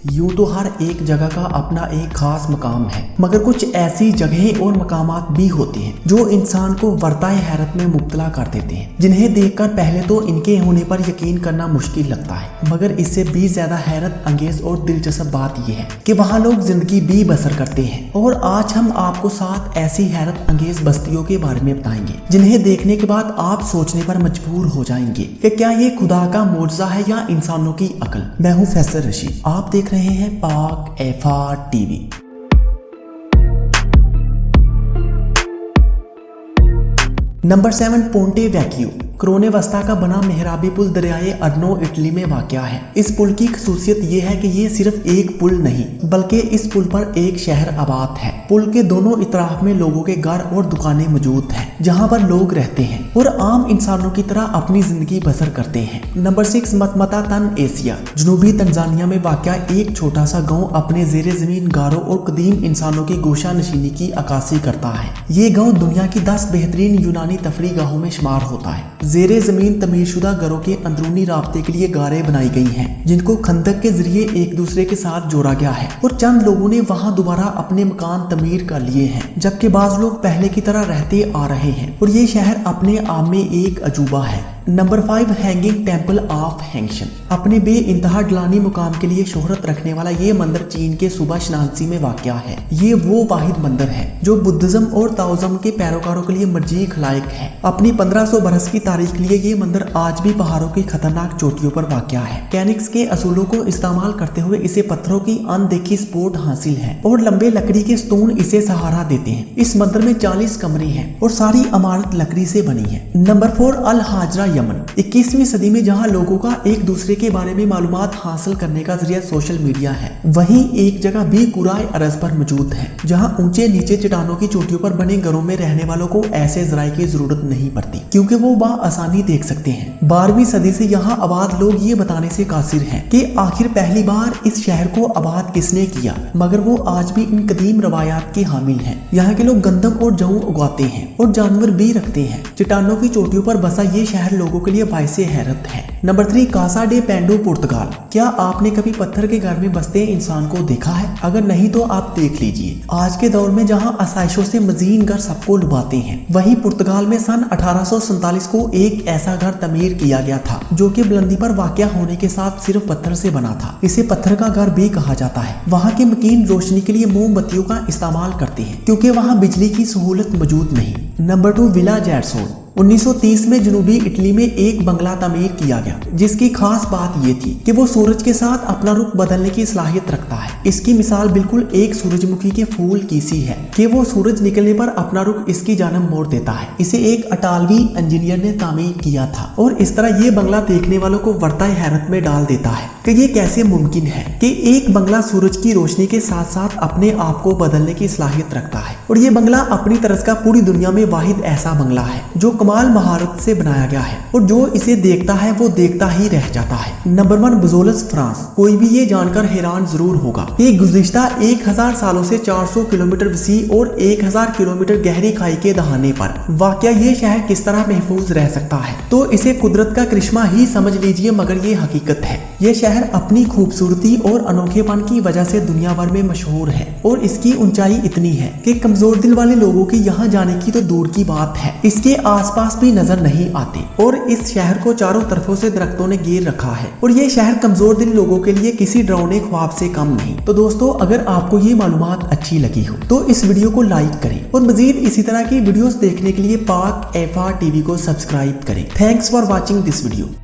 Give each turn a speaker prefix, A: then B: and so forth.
A: यूं तो हर एक जगह का अपना एक खास मकाम है, मगर कुछ ऐसी जगहें और मकामात भी होती हैं जो इंसान को वर्ताए हैरत में मुब्तला कर देते हैं, जिन्हें देखकर पहले तो इनके होने पर यकीन करना मुश्किल लगता है, मगर इससे भी ज्यादा हैरत अंगेज और दिलचस्प बात यह है कि वहाँ लोग जिंदगी भी बसर करते हैं। और आज हम आपको 7 ऐसी हैरत अंगेज बस्तियों के बारे में बताएंगे जिन्हें देखने के बाद आप सोचने पर मजबूर हो जाएंगे कि क्या ये खुदा का मोजज़ा है या इंसानों की अक्ल। मैं हूँ फैसल रशीद, आप देख रहे हैं पाक एफआर टीवी। नंबर 7, पोंटे वैक्यू। क्रोने वस्ता का बना मेहराबी पुल दरियाए अर्नो इटली में वाक़या है। इस पुल की खासियत ये है कि ये सिर्फ एक पुल नहीं बल्कि इस पुल पर एक शहर आबाद है। पुल के दोनों इतराफ में लोगों के घर और दुकानें मौजूद हैं जहां पर लोग रहते हैं और आम इंसानों की तरह अपनी जिंदगी बसर करते हैं। नंबर 6, मतमता तन एशिया। जनूबी तंजानिया में वाक़या एक छोटा सा गाँव अपने जेर जमीन गारों और कदीम इंसानों की गोशा नशीनी की अक्कासी करता है। ये गाँव दुनिया की 10 बेहतरीन यूनानी तफरी गाहों में शुमार होता है। जेरे जमीन तमीरशुदा घरों के अंदरूनी राब्ते के लिए गारें बनाई गई हैं जिनको खंदक के जरिए एक दूसरे के साथ जोड़ा गया है और चंद लोगों ने वहां दोबारा अपने मकान तमीर कर लिए हैं, जबकि बाज लोग पहले की तरह रहते आ रहे हैं और ये शहर अपने आप में एक अजूबा है। Number 5, hanging temple of Hengshan. अपने बे इंतहा डलानी मुकाम के लिए शोहरत रखने वाला ये मंदिर चीन के सूबा शनांसी में वाक़या है। ये वो वाहिद मंदिर है जो बुद्धिज्म और ताओज़म के पैरोकारों के लिए मर्जी खलाइक है। अपनी 1500 बरस की तारीख के लिए ये मंदिर आज भी पहाड़ों की खतरनाक चोटियों पर वाक़या है। कैनिक्स के असूलों को इस्तेमाल करते हुए इसे पत्थरों की अनदेखी सपोर्ट हासिल है और लंबे लकड़ी के स्तून इसे सहारा देते हैं। इस मंदिर में 40 कमरे हैं और सारी इमारत लकड़ी से बनी है। नंबर 4, अल हाजरा यमन। 21वीं सदी में जहां लोगों का एक दूसरे के बारे में मालूमात हासिल करने का जरिया सोशल मीडिया है, वहीं एक जगह भी कुराए अरज पर मौजूद है जहां ऊंचे नीचे चट्टानों की चोटियों पर बने घरों में रहने वालों को ऐसे जराये की जरूरत नहीं पड़ती क्योंकि वो आसानी देख सकते हैं। 12वीं सदी से यहाँ आबाद लोग ये बताने से कासिर हैं कि आखिर पहली बार इस शहर को आबाद किसने किया, मगर वो आज भी इन कदीम रवायात के हामिल हैं। यहाँ के लोग गंदम और जौ उगाते हैं और जानवर भी रखते हैं। चट्टानों की चोटियों पर बसा ये शहर लोगों के लिए बाइसे हैरत है। नंबर 3, कासा डे पेंडो पुर्तगाल। क्या आपने कभी पत्थर के घर में बसते इंसान को देखा है? अगर नहीं तो आप देख लीजिए। आज के दौर में जहां आसाइशों से मजीन घर सबको लुभाते हैं, वहीं पुर्तगाल में सन 1847 को एक ऐसा घर तमीर किया गया था जो कि बुलंदी पर वाक़या होने के साथ सिर्फ पत्थर से बना था। इसे पत्थर का घर भी कहा जाता है। वहाँ के मकीन रोशनी के लिए मोमबत्तियों का इस्तेमाल करते हैं क्योंकि वहाँ बिजली की सहूलत मौजूद नहीं। Number 2, villa जेरसोल। 1930 में जनूबी इटली में एक बंगला तमीर किया गया जिसकी खास बात यह थी कि वो सूरज के साथ अपना रुख बदलने की सलाहियत रखता है। इसकी मिसाल बिल्कुल एक सूरजमुखी के फूल की सी है कि वो सूरज निकलने पर अपना रुख इसकी जानब मोड़ देता है। इसे एक अटालवी इंजीनियर ने तामीर किया था और इस तरह ये बंगला देखने वालों को वर्ताए हैरत में डाल देता है कि ये कैसे मुमकिन है कि एक बंगला सूरज की रोशनी के साथ साथ अपने आप को बदलने की सलाहियत रखता है। और ये बंगला अपनी तरह का पूरी दुनिया में वाहिद ऐसा बंगला है जो कमाल महारत से बनाया गया है और जो इसे देखता है वो देखता ही रह जाता है। नंबर 1, बुज़ोलस फ्रांस। कोई भी ये जानकर हैरान जरूर होगा कि गुज़िश्ता 1000 सालों से 400 किलोमीटर वसी और 1000 किलोमीटर गहरी खाई के दहाने पर वाक़या ये शहर किस तरह महफूज रह सकता है। तो इसे कुदरत का करिश्मा ही समझ लीजिए, मगर ये हकीकत है। ये शहर अपनी खूबसूरती और अनोखेपन की वजह से दुनिया भर में मशहूर है और इसकी ऊंचाई इतनी है कि कमजोर दिल वाले लोगों के यहाँ जाने की तो दूर की बात है, इसके आसपास भी नजर नहीं आते। और इस शहर को चारों तरफों से दरख्तों ने घेर रखा है और ये शहर कमजोर दिल लोगों के लिए किसी डरावने ख्वाब से कम नहीं। तो दोस्तों, अगर आपको ये मालूमात अच्छी लगी हो तो इस वीडियो को लाइक करें और मजीद इसी तरह की वीडियोस देखने के लिए पाक एफआर टीवी को सब्सक्राइब करें। Thanks for watching this video.